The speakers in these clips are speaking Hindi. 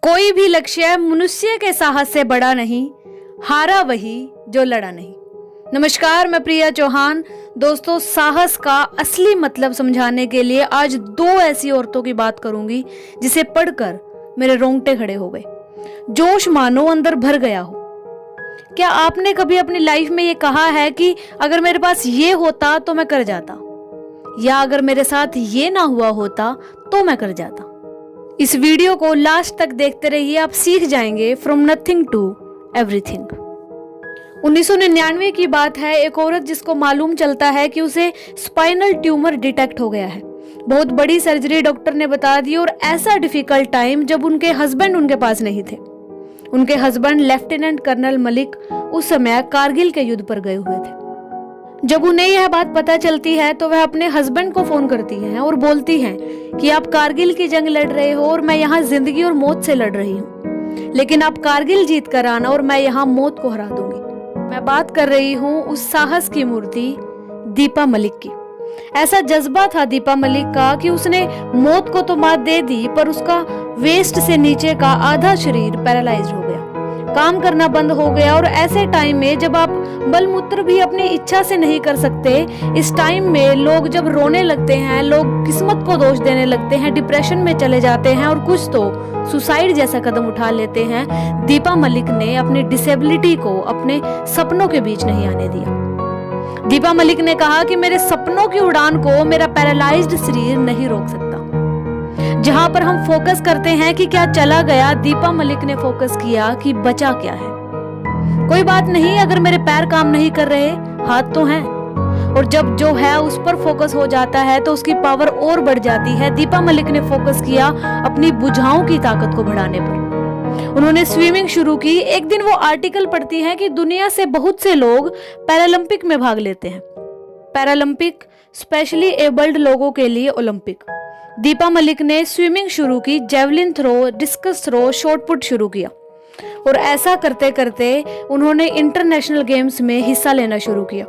कोई भी लक्ष्य मनुष्य के साहस से बड़ा नहीं, हारा वही जो लड़ा नहीं। नमस्कार, मैं प्रिया चौहान। दोस्तों, साहस का असली मतलब समझाने के लिए आज दो ऐसी औरतों की बात करूंगी जिसे पढ़कर मेरे रोंगटे खड़े हो गए, जोश मानो अंदर भर गया हो। क्या आपने कभी अपनी लाइफ में ये कहा है कि अगर मेरे पास ये होता तो मैं कर जाता, या अगर मेरे साथ ये ना हुआ होता तो मैं कर जाता? इस वीडियो को लास्ट तक देखते रहिए, आप सीख जाएंगे फ्रॉम नथिंग टू एवरीथिंग। 1999 की बात है। एक औरत जिसको मालूम चलता है कि उसे स्पाइनल ट्यूमर डिटेक्ट हो गया है। बहुत बड़ी सर्जरी डॉक्टर ने बता दी, और ऐसा डिफिकल्ट टाइम जब उनके हस्बैंड उनके पास नहीं थे। उनके हस्बैंड लेफ्टिनेंट कर्नल मलिक उस समय कारगिल के युद्ध पर गए हुए थे। जब उन्हें यह बात पता चलती है तो वह अपने हस्बैंड को फोन करती हैं और बोलती हैं कि आप कारगिल की जंग लड़ रहे हो और मैं यहाँ जिंदगी और मौत से लड़ रही हूँ, लेकिन आप कारगिल जीत कर आना और मैं यहाँ मौत को हरा दूंगी। मैं बात कर रही हूँ उस साहस की मूर्ति दीपा मलिक की। ऐसा जज्बा था दीपा मलिक का कि उसने मौत को तो मात दे दी, पर उसका वेस्ट से नीचे का आधा शरीर पैरालाइज्ड हो गया, काम करना बंद हो गया। और ऐसे टाइम में जब आप बलमूत्र भी अपनी इच्छा से नहीं कर सकते, इस टाइम में लोग जब रोने लगते हैं, लोग किस्मत को दोष देने लगते हैं, डिप्रेशन में चले जाते हैं और कुछ तो सुसाइड जैसा कदम उठा लेते हैं, दीपा मलिक ने अपनी डिसेबिलिटी को अपने सपनों के बीच नहीं आने दिया। दीपा मलिक ने कहा कि मेरे सपनों की उड़ान को मेरा पैरालाइज्ड शरीर नहीं रोक सकता। जहां पर हम फोकस करते हैं कि क्या चला गया, दीपा मलिक ने फोकस किया कि बचा क्या है। कोई बात नहीं, अगर मेरे पैर काम नहीं कर रहे, हाथ तो हैं। और जब जो है उस पर फोकस हो जाता है तो उसकी पावर और बढ़ जाती है। दीपा मलिक ने फोकस किया अपनी भुजाओं की ताकत को बढ़ाने पर। उन्होंने स्विमिंग शुरू की। एक दिन वो आर्टिकल पढ़ती हैं कि दुनिया से बहुत से लोग पैरालंपिक में भाग लेते हैं। पैरालंपिक स्पेशली एबल्ड लोगों के लिए ओलंपिक। दीपा मलिक ने स्विमिंग शुरू की, javelin throw, discus throw, shot put शुरू किया, और ऐसा करते करते उन्होंने इंटरनेशनल गेम्स में हिस्सा लेना शुरू किया।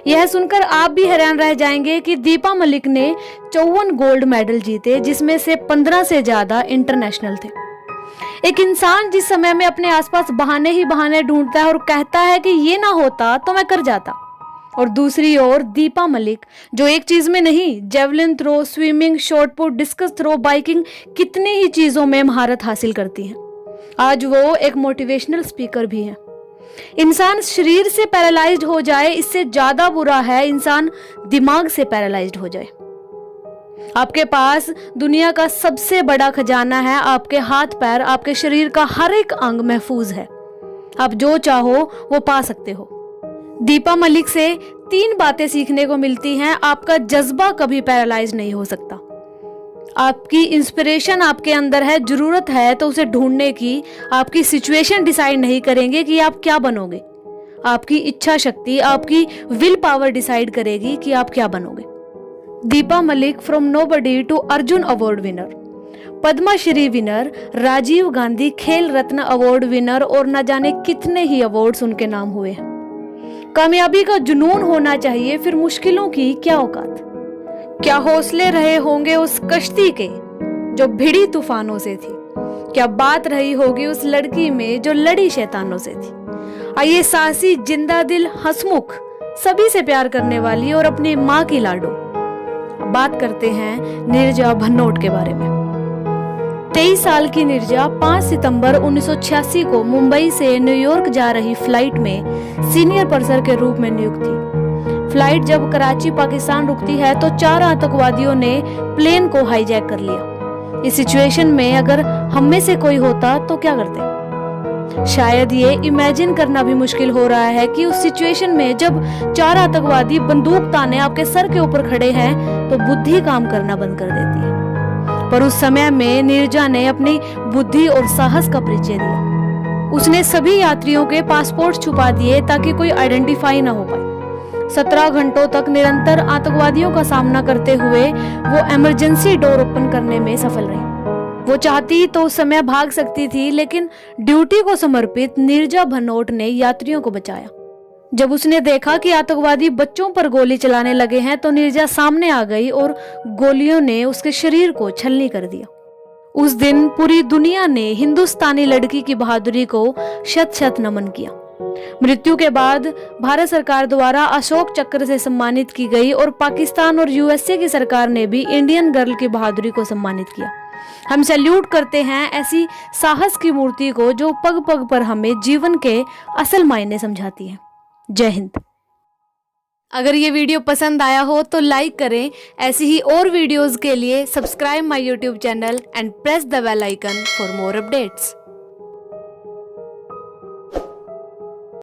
यह सुनकर आप भी हैरान रह जाएंगे कि दीपा मलिक ने 54 गोल्ड मेडल जीते, जिसमें से 15 से ज्यादा इंटरनेशनल थे। एक इंसान जिस समय में अपने आसपास बहाने ही बहाने ढूंढता है और कहता है कि ये ना होता तो मैं कर जाता, और दूसरी ओर दीपा मलिक जो एक चीज में नहीं, javelin throw, swimming, shot put, discus throw, biking, कितनी ही चीजों में महारत हासिल करती हैं। आज वो एक मोटिवेशनल स्पीकर भी हैं। इंसान शरीर से पैरालाइज्ड हो जाए, इससे ज्यादा बुरा है इंसान दिमाग से पैरालाइज्ड हो जाए। आपके पास दुनिया का सबसे बड़ा खजाना है, आपके हाथ पैर, आपके शरीर का हर एक अंग महफूज है। आप जो चाहो वो पा सकते हो। दीपा मलिक से 3 बातें सीखने को मिलती हैं। आपका जज्बा कभी पैरालाइज नहीं हो सकता। आपकी इंस्पिरेशन आपके अंदर है, जरूरत है तो उसे ढूंढने की। आपकी सिचुएशन डिसाइड नहीं करेंगे कि आप क्या बनोगे। आपकी इच्छा शक्ति, आपकी विल पावर डिसाइड करेगी कि आप क्या बनोगे। Deepa Malik from nobody to Arjuna award winner, Padmashri winner, Rajiv Gandhi Khel Ratna award winner, और न जाने कितने ही अवार्ड्स उनके नाम हुए हैं। कामयाबी का जुनून होना चाहिए, फिर मुश्किलों की क्या औकात। क्या हौसले रहे होंगे उस कश्ती के जो भिड़ी तूफानों से थी। क्या बात रही होगी उस लड़की में जो लड़ी शैतानों से थी। आइए साहसी, जिंदा दिल, हंसमुख, सभी से प्यार करने वाली और अपनी माँ की लाडो, बात करते हैं नीरजा भनोट के बारे में। 23 साल की नीरजा 5 सितंबर 1986 को मुंबई से न्यूयॉर्क जा रही फ्लाइट में सीनियर पर्सर के रूप में नियुक्त थी। फ्लाइट जब कराची पाकिस्तान रुकती है तो 4 आतंकवादियों ने प्लेन को हाईजैक कर लिया। इस सिचुएशन में अगर हम में से कोई होता तो क्या करते? शायद ये इमेजिन करना भी मुश्किल हो रहा है कि उस सिचुएशन में जब 4 आतंकवादी बंदूक ताने आपके सर के ऊपर खड़े हैं तो बुद्धि काम करना बंद कर देती है। पर उस समय में नीरजा ने अपनी बुद्धि और साहस का परिचय दिया। उसने सभी यात्रियों के पासपोर्ट छुपा दिए ताकि कोई आइडेंटिफाई ना हो पाए। 17 घंटों तक निरंतर आतंकवादियों का सामना करते हुए वो इमरजेंसी डोर ओपन करने में सफल रही। वो चाहती तो उस समय भाग सकती थी, लेकिन ड्यूटी को समर्पित नीरजा भनोट ने यात्रियों को बचाया। जब उसने देखा कि आतंकवादी बच्चों पर गोली चलाने लगे हैं तो नीरजा सामने आ गई और गोलियों ने उसके शरीर को छलनी कर दिया। उस दिन पूरी दुनिया ने हिंदुस्तानी लड़की की बहादुरी को शत शत नमन किया। मृत्यु के बाद भारत सरकार द्वारा अशोक चक्र से सम्मानित की गई और पाकिस्तान और यूएसए की सरकार ने भी इंडियन गर्ल की बहादुरी को सम्मानित किया। हम सैल्यूट करते हैं ऐसी साहस की मूर्ति को जो पग पग पर हमें जीवन के असल मायने समझाती है। जय हिंद। अगर ये वीडियो पसंद आया हो तो लाइक करें। ऐसी ही और वीडियोस के लिए subscribe my YouTube channel and press the bell icon for more updates.